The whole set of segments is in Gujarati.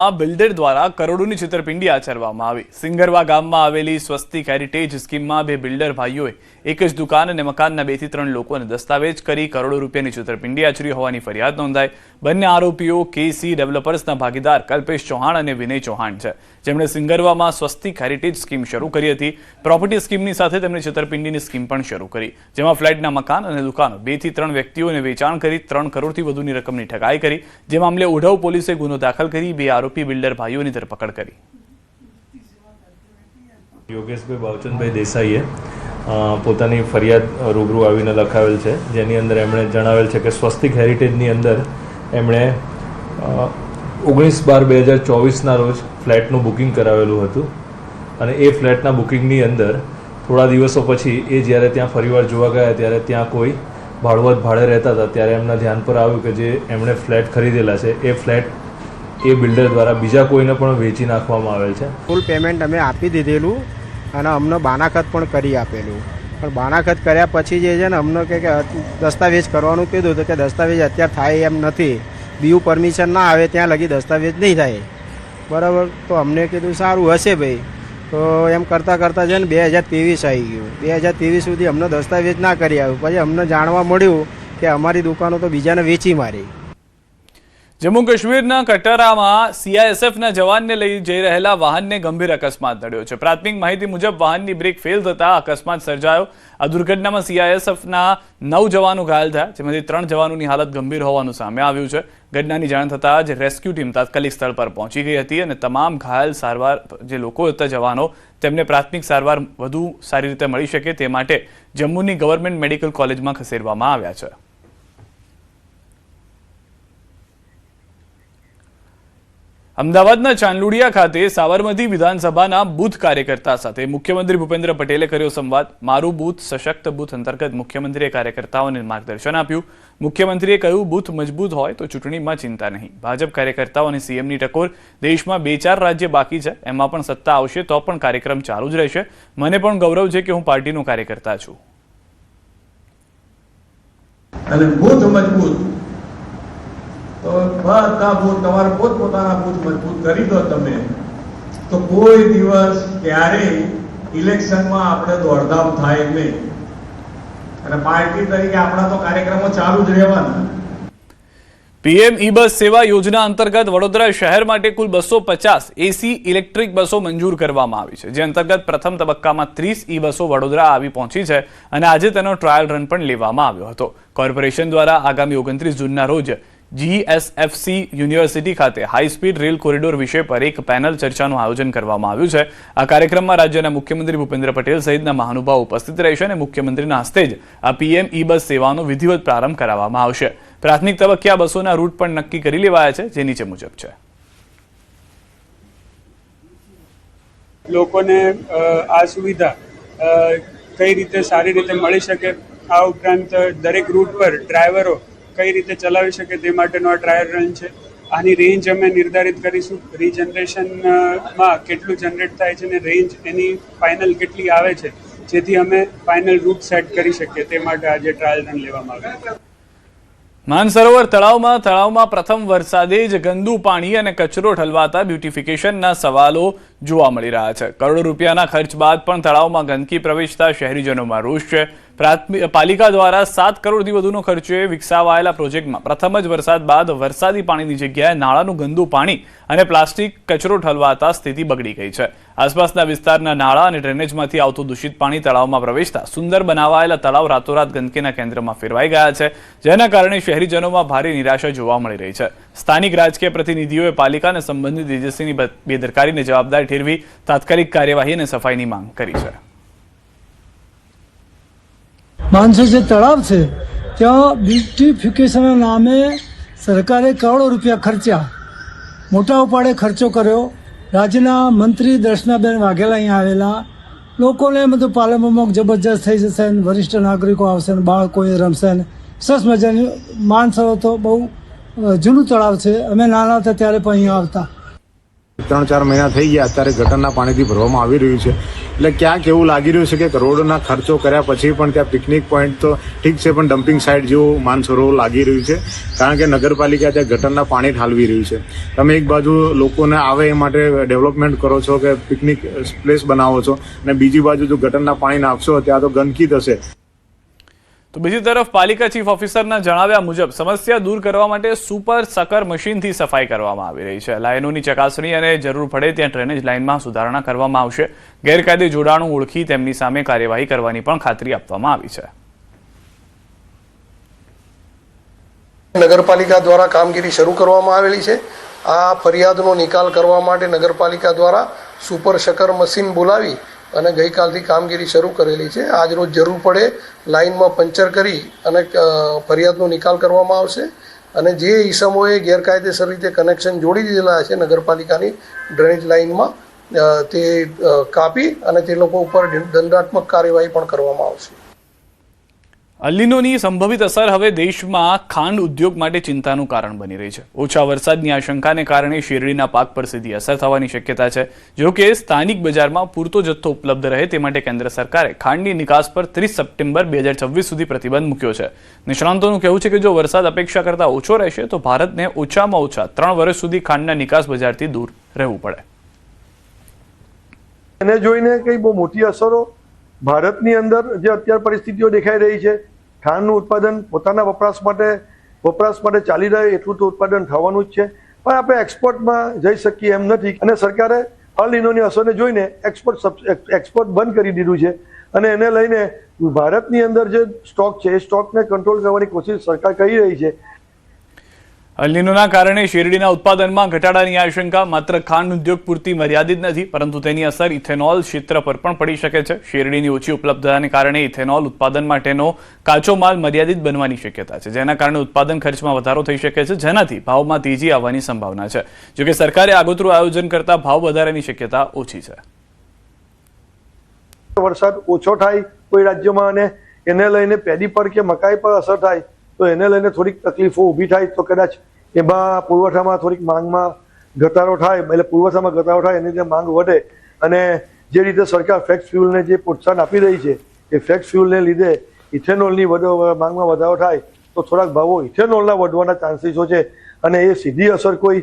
બિલ્ડર દ્વારા કરોડોની છેતરપિંડી આચરવામાં આવી। સિંગરવા ગામમાં આવેલી સ્વસ્તિક હેરિટેજ સ્કીમમાં બે બિલ્ડર ભાઈઓએ એક જ દુકાન અને મકાનના 2 થી 3 લોકોને દસ્તાવેજ કરી કરોડો રૂપિયાની છેતરપિંડી આચરી હોવાની ફરિયાદ નોંધાઈ। બંને આરોપીઓ કેસી ડેવલપર્સના ભાગીદાર કલ્પેશ ચૌહાણ અને વિનય ચૌહાણ છે, જેમણે સિંગરવામાં સ્વસ્તિક હેરિટેજ સ્કીમ શરૂ કરી હતી। પ્રોપર્ટી સ્કીમની સાથે તેમણે છેતરપિંડીની સ્કીમ પણ શરૂ કરી, જેમાં ફ્લેટના મકાન અને દુકાનો 2 થી 3 વ્યક્તિઓને વેચાણ કરી 3 કરોડથી વધુની રકમની ઠગાઈ કરી। જે મામલે ઉઢવ પોલીસે ગુનો દાખલ કરી બે આરોપી બિલ્ડર ભાઈઓની ધરપકડ કરી। યોગેશભાઈ બાવચંદભાઈ દેસાઈએ પોતાની ફરિયાદ રૂબરૂ આવીને લખાવેલ છે, જેની અંદર એમણે જણાવેલ છે કે સ્વસ્તિક હેરિટેજની અંદર એમણે 19/12/2024ના રોજ ફ્લેટનું બુકિંગ કરાવેલું હતું અને એ ફ્લેટના બુકિંગની અંદર થોડા દિવસો પછી એ જ્યારે ત્યાં ફરીવાર જોવા ગયા ત્યારે ત્યાં કોઈ ભાડુઆત ભાડે રહેતા હતા, ત્યારે એમના ધ્યાન પર આવ્યું કે જે એમણે ફ્લેટ ખરીદેલા છે એ ફ્લેટ એ બિલ્ડર દ્વારા બીજા કોઈને પણ વેચી નાખવામાં આવેલ છે। ફૂલ પેમેન્ટ અમે આપી દીધેલું અને અમને બાનાખત પણ કરી આપેલું, પણ બાનાખત કર્યા પછી જે છે ને અમને કે દસ્તાવેજ કરવાનું કીધું તો કે દસ્તાવેજ અત્યારે થાય એમ નથી, બીયુ પરમિશન ના આવે ત્યાં લગી દસ્તાવેજ નહીં થાય, બરાબર। તો અમને કીધું સારું હશે ભાઈ, તો એમ કરતાં કરતાં છે ને 2023 આવી ગયું। 2023 સુધી અમને દસ્તાવેજ ના કરી આવ્યું, પછી અમને જાણવા મળ્યું કે અમારી દુકાનો તો બીજાને વેચી મારી। જમ્મુ કાશ્મીરના કટરામાં સીઆઈએસએફના જવાનને લઈ જઈ રહેલા વાહનને ગંભીર અકસ્માત નડ્યો છે। પ્રાથમિક માહિતી મુજબ વાહનની બ્રેક ફેલ થતા અકસ્માત સર્જાયો। આ દુર્ઘટનામાં સીઆઈએસએફના 9 જવાનો ઘાયલ થયા, જેમાંથી 3 જવાનોની હાલત ગંભીર હોવાનું સામે આવ્યું છે। ઘટનાની જાણ થતાં જ રેસ્ક્યુ ટીમ તાત્કાલિક સ્થળ પર પહોંચી ગઈ હતી અને તમામ ઘાયલ સારવાર જે લોકો હતા જવાનો તેમને પ્રાથમિક સારવાર વધુ સારી રીતે મળી શકે તે માટે જમ્મુની ગવર્મેન્ટ મેડિકલ કોલેજમાં ખસેડવામાં આવ્યા છે। અમદાવાદના ચાંદલોડિયા ખાતે સાબરમતી વિધાનસભાના બૂથ કાર્યકર્તા સાથે મુખ્યમંત્રી ભૂપેન્દ્ર પટેલે કર્યો સંવાદ। મારું બૂથ સશક્ત બૂથ અંતર્ગત મુખ્યમંત્રીએ કાર્યકર્તાઓને માર્ગદર્શન આપ્યું। મુખ્યમંત્રીએ કહ્યું, બૂથ મજબૂત હોય તો ચૂંટણીમાં ચિંતા નહીં। ભાજપ કાર્યકર્તાઓ અને સીએમની ટકોર। દેશમાં 2-4 રાજ્ય બાકી છે, એમાં પણ સત્તા આવશે તો પણ કાર્યક્રમ ચાલુ જ રહેશે। મને પણ ગૌરવ છે કે હું પાર્ટીનો કાર્યકર્તા છું। અને બૂથ મજબૂત તો બધા બૂથ તમારા પોતપોતાના બૂથ મજબૂત કરી દો તમે, તો કોઈ દિવસ ક્યારેય ઇલેક્શનમાં આપણે દોડધામ થાય નહીં અને પાર્ટી તરીકે આપણા તો કાર્યક્રમો ચાલુ જ રહેવાના। પીએમ ઈ બસ સેવા યોજના અંતર્ગત વડોદરા શહેર માટે કુલ 250 એસી ઇલેક્ટ્રિક બસો મંજૂર કરવામાં આવી છે, જે અંતર્ગત પ્રથમ તબક્કામાં 30 ઈ બસો વડોદરા આવી પહોંચી છે અને આજે તેનો ટ્રાયલ રન પણ લેવામાં આવ્યો હતો। કોર્પોરેશન દ્વારા આગામી 29 જૂનના રોજ જીએસએફસી યુનિવર્સિટી ખાતે હાઈ સ્પીડ રેલ કોરિડોર વિષય પર એક પેનલ ચર્ચાનું આયોજન કરવામાં આવ્યું છે। આ કાર્યક્રમમાં રાજ્યના મુખ્યમંત્રી ભૂપેન્દ્ર પટેલ સહિતના મહાનુભાવો ઉપસ્થિત રહેશે અને મુખ્યમંત્રીના હસ્તે જ આ પીએમ ઈ બસ સેવાનો વિધિવત પ્રારંભ કરાવવામાં આવશે। પ્રાથમિક તબક્કે આ બસોના રૂટ પણ નક્કી કરી લેવાયા છે, જે નીચે મુજબ છે। લોકોને આ સુવિધા કઈ રીતે સારી રીતે મળી શકે, આ ઉપરાંત દરેક રૂટ પર ડ્રાઈવરો કઈ રીતે ચલાવી શકે તે માટેનો આ ટ્રાયલ રન છે। આની રેન્જ અમે નિર્ધારિત કરીશું, રીજનરેશનમાં કેટલું જનરેટ થાય છે અને રેન્જ એની ફાઇનલ કેટલી આવે છે, જેથી અમે ફાઇનલ રૂટ સેટ કરી શકીએ તે માટે આજે ટ્રાયલ રન લેવામાં આવ્યું। માનસરોવર તળાવમાં પ્રથમ વરસાદે જ ગંદુ પાણી અને કચરો ઠલવાતા બ્યુટિફિકેશનના સવાલો જોવા મળી રહ્યા છે। કરોડો રૂપિયાના ખર્ચ બાદ પણ તળાવમાં ગંદકી પ્રવેશતા શહેરીજનોમાં રોષ છે। પાલિકા દ્વારા 7 કરોડથી વધુનો ખર્ચે વિકસાવાયેલા પ્રોજેક્ટમાં પ્રથમ જ વરસાદ બાદ વરસાદી પાણીની જગ્યાએ નાળાનું ગંદુ પાણી અને પ્લાસ્ટિક કચરો ઠલવાતા સ્થિતિ બગડી ગઈ છે। આસપાસના વિસ્તારના નાળા અને ડ્રેનેજમાંથી આવતું દૂષિત પાણી તળાવમાં પ્રવેશતા સુંદર બનાવાયેલા તળાવ રાતોરાત ગંદકીના કેન્દ્રમાં ફેરવાઈ ગયા છે, જેના કારણે શહેરીજનોમાં ભારે નિરાશા જોવા મળી રહી છે। સ્થાનિક રાજકીય પ્રતિનિધિઓએ પાલિકા અને સંબંધિત એજન્સીની બેદરકારીને જવાબદાર ઠેરવી તાત્કાલિક કાર્યવાહી અને સફાઈની માંગ કરી છે। માનસર જે તળાવ છે ત્યાં બ્યુટિફિકેશનના નામે સરકારે કરોડો રૂપિયા ખર્ચ્યા, મોટા ઉપાડે ખર્ચો કર્યો। રાજ્યના મંત્રી દર્શનાબેન વાઘેલા અહીંયા આવેલા, લોકોને બધું પાલનમાં જબરજસ્ત થઈ જશે, વરિષ્ઠ નાગરિકો આવશે ને બાળકો રમશે ને સરસ મજાની। માનસરોવર તો બહુ જૂનું તળાવ છે, અમે નાના હતા ત્યારે પણ અહીંયા આવતા। 3-4 મહિના થઈ ગયા, અત્યારે ગટરના પાણીથી ભરવામાં આવી રહ્યું છે। એટલે ક્યાંક એવું લાગી રહ્યું છે કે કરોડોના ખર્ચો કર્યા પછી પણ ત્યાં પિકનિક પોઈન્ટ તો ઠીક છે, પણ ડમ્પિંગ સાઇટ જેવું માનસરોવર લાગી રહ્યું છે, કારણ કે નગરપાલિકા ત્યાં ગટરના પાણી ઠાલવી રહ્યું છે. તમે એક બાજુ લોકોને આવે એ માટે ડેવલપમેન્ટ કરો છો કે પિકનિક પ્લેસ બનાવો છો, અને બીજી બાજુ જો ગટરના પાણી નાખશો ત્યાં તો ગંદકી થશે. તો બીજી તરફ પાલિકા ચીફ ઓફિસરના જણાવ્યા મુજબ સમસ્યા દૂર કરવા માટે સુપર સકર મશીનથી સફાઈ કરવામાં આવી રહી છે. લાઇનોની ચકાસણી અને જરૂર પડે ત્યાં ડ્રેનેજ લાઇનમાં સુધારણા કરવામાં આવશે. ગેરકાયદે જોડાણો ઓળખી તેમની સામે કાર્યવાહી કરવાની પણ ખાતરી આપવામાં આવી છે. નગરપાલિકા દ્વારા કામગીરી શરૂ કરવામાં આવેલી છે. આ ફરિયાદનો નિકાલ કરવા માટે નગરપાલિકા દ્વારા સુપર શકર મશીન બોલાવી અને ગઈકાલથી કામગીરી શરૂ કરેલી છે. આજ રોજ જરૂર પડે લાઇનમાં પંચર કરી અને ફરિયાદનો નિકાલ કરવામાં આવશે, અને જે ઈસમોએ ગેરકાયદેસર રીતે કનેક્શન જોડી દીધેલા છે નગરપાલિકાની ડ્રેનેજ લાઇનમાં તે કાપી અને તે લોકો ઉપર દંડાત્મક કાર્યવાહી પણ કરવામાં આવશે. અલ્નીનોની સંભવિત અસર હવે દેશમાં ખાંડ ઉદ્યોગ માટે ચિંતાનું કારણ બની રહી છે. ઓછા વરસાદની આશંકાને કારણે શેરડીના પાક પર સીધી અસર થવાની શક્યતા છે. જો કે સ્થાનિક બજારમાં પૂરતો જથ્થો ઉપલબ્ધ રહે તે માટે કેન્દ્ર સરકારે ખાંડની નિકાસ પર 30 સપ્ટેમ્બર 2026 સુધી પ્રતિબંધ મૂક્યો છે. નિષ્ણાંતોનું કહેવું છે કે જો વરસાદ અપેક્ષા કરતાં ઓછો રહેશે તો ભારતને ઓછામાં ઓછા 3 વર્ષ સુધી ખાંડના નિકાસ બજારથી દૂર રહેવું પડે. એને જોઈને કઈ બહુ મોટી અસરો ભારતની અંદર જે અત્યારે પરિસ્થિતિઓ દેખાઈ રહી છે, ખાંડનું ઉત્પાદન પોતાના વપરાશ માટે ચાલી રહે એટલું તો ઉત્પાદન થવાનું જ છે, પણ આપણે એક્સપોર્ટમાં જઈ શકીએ એમ નથી, અને સરકારે અલ નીનોની અસરને જોઈને એક્સપોર્ટ બંધ કરી દીધું છે, અને એને લઈને ભારતની અંદર જે સ્ટોક છે એ સ્ટોકને કંટ્રોલ કરવાની કોશિશ સરકાર કરી રહી છે. અલ્નીનોના કારણે શેરડીના ઉત્પાદનમાં ઘટાડાની આશંકા માત્ર ખાંડ ઉદ્યોગ પૂરતી મર્યાદિત નથી, પરંતુ તેની અસર ઇથેનોલ ક્ષેત્ર પર પણ પડી શકે છે. શેરડીની ઓછી ઉપલબ્ધતાને કારણે ઇથેનોલ ઉત્પાદન માટેનો કાચો માલ મર્યાદિત બનવાની શક્યતા છે, જેના કારણે ઉત્પાદન ખર્ચમાં વધારો થઈ શકે છે, જેનાથી ભાવમાં તેજી આવવાની સંભાવના છે. જોકે સરકારે આગોતરું આયોજન કરતા ભાવ વધારાની શક્યતા ઓછી છે. વરસાદ ઓછો થાય કોઈ રાજ્યમાં અને એને લઈને પેડી પર કે મકાઈ પર અસર થાય તો એને લઈને થોડીક તકલીફો ઊભી થાય તો કદાચ એમાં પુરવઠામાં થોડીક માંગમાં ઘટાડો થાય, એટલે પુરવઠામાં ઘટાડો થાય એની જે માંગ વધે, અને જે રીતે સરકાર ફ્લેક્સ ફ્યુલને જે પ્રોત્સાહન આપી રહી છે એ ફ્લેક્સ ફ્યુલને લીધે ઇથેનોલની માંગમાં વધારો થાય તો થોડાક ભાવો ઇથેનોલના વધવાના ચાન્સીસો છે, અને એ સીધી અસર કોઈ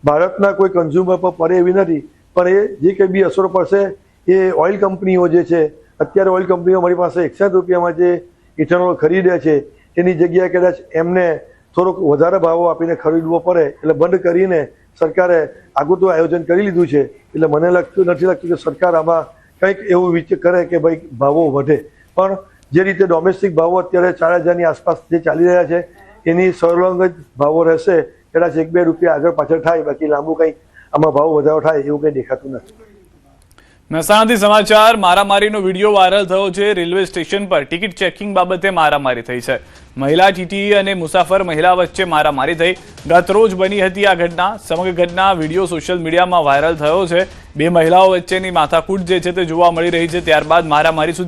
ભારતના કોઈ કન્ઝ્યુમર પર પડે એવી નથી, પણ એ જે કંઈ બી અસરો પડશે એ ઓઇલ કંપનીઓ જે છે, અત્યારે ઓઇલ કંપનીઓ અમારી પાસે 61 રૂપિયામાં જે ઇથેનોલ ખરીદે છે એની જગ્યાએ કદાચ એમને થોડોક વધારે ભાવો આપીને ખરીદવો પડે, એટલે બંધ કરીને સરકારે આગોતરું આયોજન કરી લીધું છે. એટલે મને નથી લાગતું કે સરકાર આમાં કંઈક એવું વિચાર કરે કે ભાઈ ભાવો વધે, પણ જે રીતે ડોમેસ્ટિક ભાવો અત્યારે 4000ની આસપાસ જે ચાલી રહ્યા છે એની સળંગ જ ભાવો રહેશે. કદાચ 1-2 રૂપિયા આગળ પાછળ થાય, બાકી લાંબુ કંઈ આમાં ભાવ વધારો થાય એવું કંઈ દેખાતું નથી. મહેસાણાથી સમાચાર. મારામારીનો વિડીયો વાયરલ થયો છે. રેલવે સ્ટેશન પર ટિકિટ ચેકિંગ બાબતે મારામારી થઈ છે. મહિલા ટીટી અને મુસાફર મહિલા વચ્ચે મારામારી થઈ. ગત રોજ બની હતી આ ઘટના. સમગ્ર ઘટના વિડીયો સોશિયલ મીડિયામાં વાયરલ થયો છે. બે મહિલાઓ વચ્ચેની માથાકૂટ જે છે તે જોવા મળી રહી છે. ત્યારબાદ મારામારી સુધી